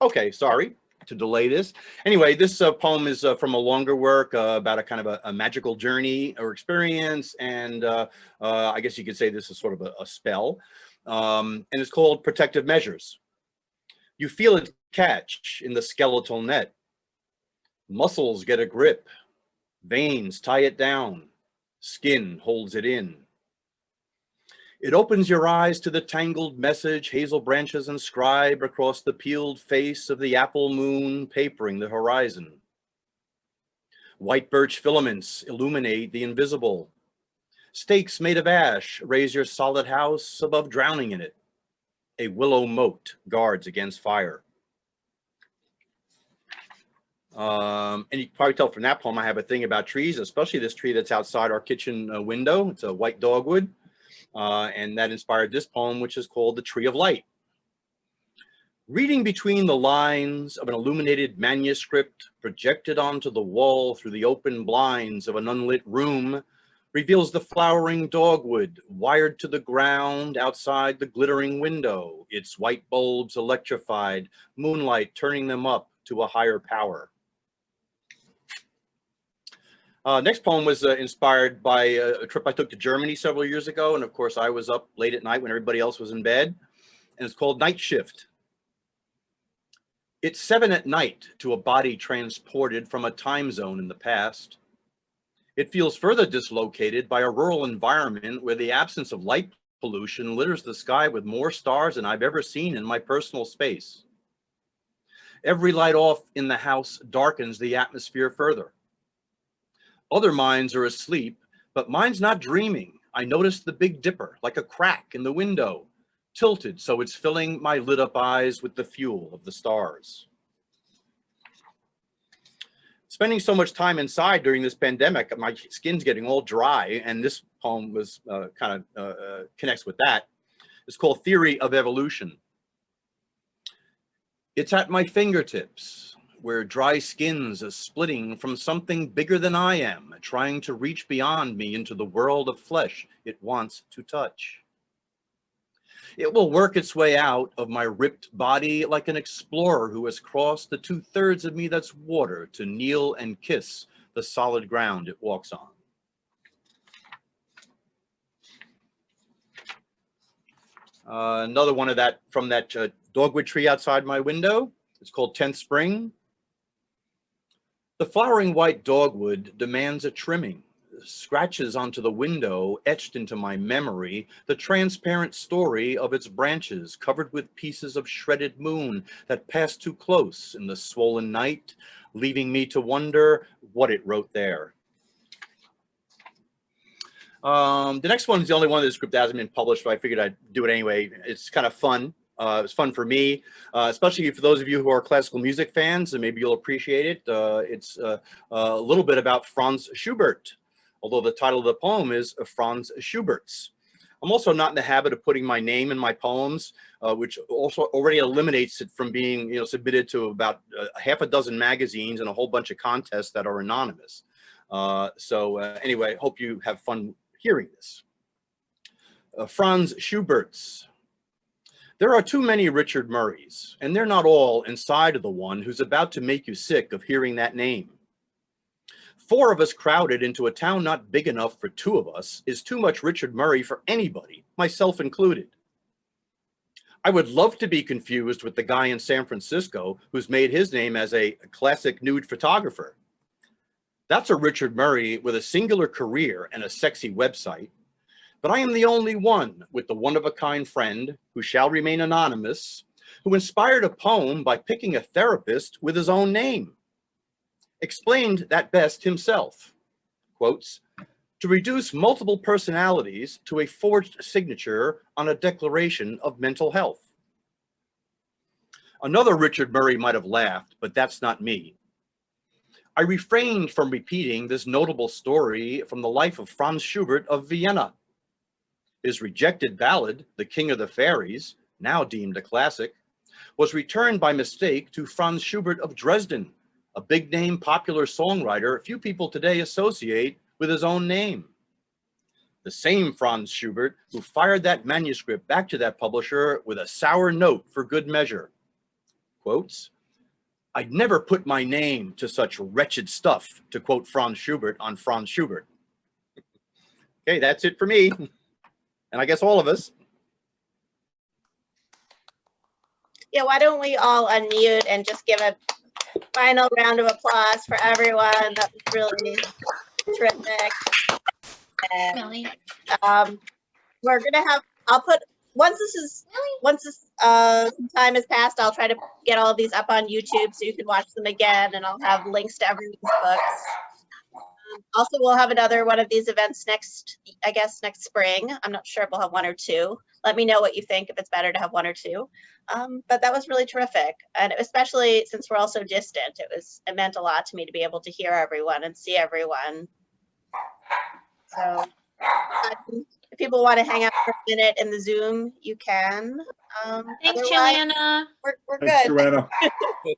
Okay, sorry to delay this. Anyway, this poem is from a longer work about a kind of a magical journey or experience, and I guess you could say this is sort of a spell, and it's called Protective Measures. You feel it catch in the skeletal net. Muscles get a grip, veins tie it down, skin holds it in. It opens your eyes to the tangled message hazel branches inscribe across the peeled face of the apple moon papering the horizon. White birch filaments illuminate the invisible. Stakes made of ash raise your solid house above drowning in it. A willow moat guards against fire. And you can probably tell from that poem I have a thing about trees, especially this tree that's outside our kitchen window. It's a white dogwood. And that inspired this poem, which is called The Tree of Light. Reading between the lines of an illuminated manuscript projected onto the wall through the open blinds of an unlit room reveals the flowering dogwood wired to the ground outside the glittering window, its white bulbs electrified, moonlight turning them up to a higher power. Next poem was inspired by a trip I took to Germany several years ago. And of course, I was up late at night when everybody else was in bed. And it's called Night Shift. It's 7 at night to a body transported from a time zone in the past. It feels further dislocated by a rural environment where the absence of light pollution litters the sky with more stars than I've ever seen in my personal space. Every light off in the house darkens the atmosphere further. Other minds are asleep, but mine's not dreaming. I noticed the Big Dipper, like a crack in the window, tilted so it's filling my lit up eyes with the fuel of the stars. Spending so much time inside during this pandemic, my skin's getting all dry, and this poem was connects with that. It's called Theory of Evolution. It's at my fingertips, where dry skins are splitting from something bigger than I am, trying to reach beyond me into the world of flesh it wants to touch. It will work its way out of my ripped body like an explorer who has crossed the 2/3 of me that's water to kneel and kiss the solid ground it walks on. Another one of that from that dogwood tree outside my window. It's called 10th Spring. The flowering white dogwood demands a trimming, scratches onto the window, etched into my memory, the transparent story of its branches covered with pieces of shredded moon that passed too close in the swollen night, leaving me to wonder what it wrote there. The next one is the only one of this group that hasn't been published, but I figured I'd do it anyway. It's kind of fun. It's fun for me, especially for those of you who are classical music fans, and maybe you'll appreciate it. It's a little bit about Franz Schubert, although the title of the poem is Franz Schubert's. I'm also not in the habit of putting my name in my poems, which also already eliminates it from being submitted to about half a dozen magazines and a whole bunch of contests that are anonymous. Anyway, hope you have fun hearing this. Franz Schubert's. There are too many Richard Murrays, and they're not all inside of the one who's about to make you sick of hearing that name. 4 of us crowded into a town not big enough for 2 of us is too much Richard Murray for anybody, myself included. I would love to be confused with the guy in San Francisco who's made his name as a classic nude photographer. That's a Richard Murray with a singular career and a sexy website. But I am the only one with the one-of-a-kind friend who shall remain anonymous, who inspired a poem by picking a therapist with his own name. Explained that best himself. Quotes, to reduce multiple personalities to a forged signature on a declaration of mental health. Another Richard Murray might have laughed, but that's not me. I refrained from repeating this notable story from the life of Franz Schubert of Vienna. His rejected ballad, The King of the Fairies, now deemed a classic, was returned by mistake to Franz Schubert of Dresden, a big-name popular songwriter few people today associate with his own name. The same Franz Schubert who fired that manuscript back to that publisher with a sour note for good measure. quotes. I'd never put my name to such wretched stuff, to quote Franz Schubert on Franz Schubert. Okay, that's it for me. And I guess all of us. Yeah, why don't we all unmute and just give a final round of applause for everyone. That was really terrific. And we're gonna have, I'll put, once this time has passed, I'll try to get all of these up on YouTube so you can watch them again, and I'll have links to everyone's books. Also, we'll have another one of these events next spring. I'm not sure if we'll have one or two. Let me know what you think, if it's better to have one or two. But that was really terrific. And especially since we're all so distant, it meant a lot to me to be able to hear everyone and see everyone. So if people want to hang out for a minute in the Zoom, you can. Thanks, Joanna. We're Thanks, good. Joanna.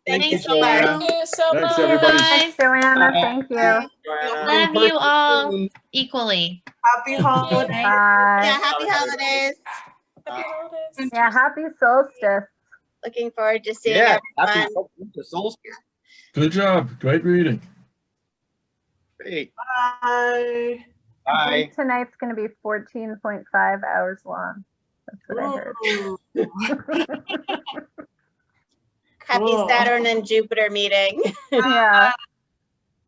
Thank you Thank so much. you. Thank you so Thanks, much. everybody. Guys, Joanna, thank you. love you all equally. Happy holidays. Bye. Yeah, happy holidays. Happy holidays. Yeah, happy solstice. Looking forward to seeing Yeah, everyone. happy solstice. Good job. Great reading. Great. Bye. I Bye. think tonight's going to be 14.5 hours long. That's what I heard. Ooh. Happy Cool. Saturn and Jupiter meeting. Yeah.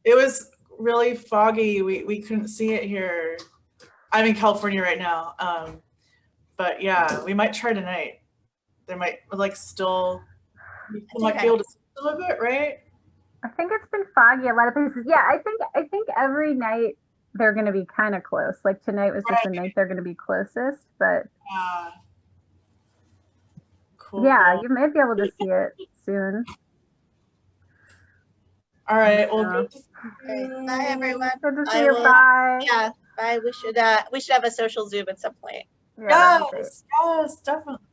It was really foggy. We couldn't see it here. I'm in California right now. But yeah, we might try tonight. There might still, people might be able to see some of it, right? I think it's been foggy a lot of places. Yeah, I think every night they're going to be kind of close. Like tonight was just the night they're going to be closest, but Yeah. Cool. yeah, you might be able to see it soon. All right. Well, Yeah. good to see you. Bye, everyone. Good to I see you. will- Bye. Yeah, bye. We should have a social Zoom at some point. Yeah, that'd be great. Yes, definitely.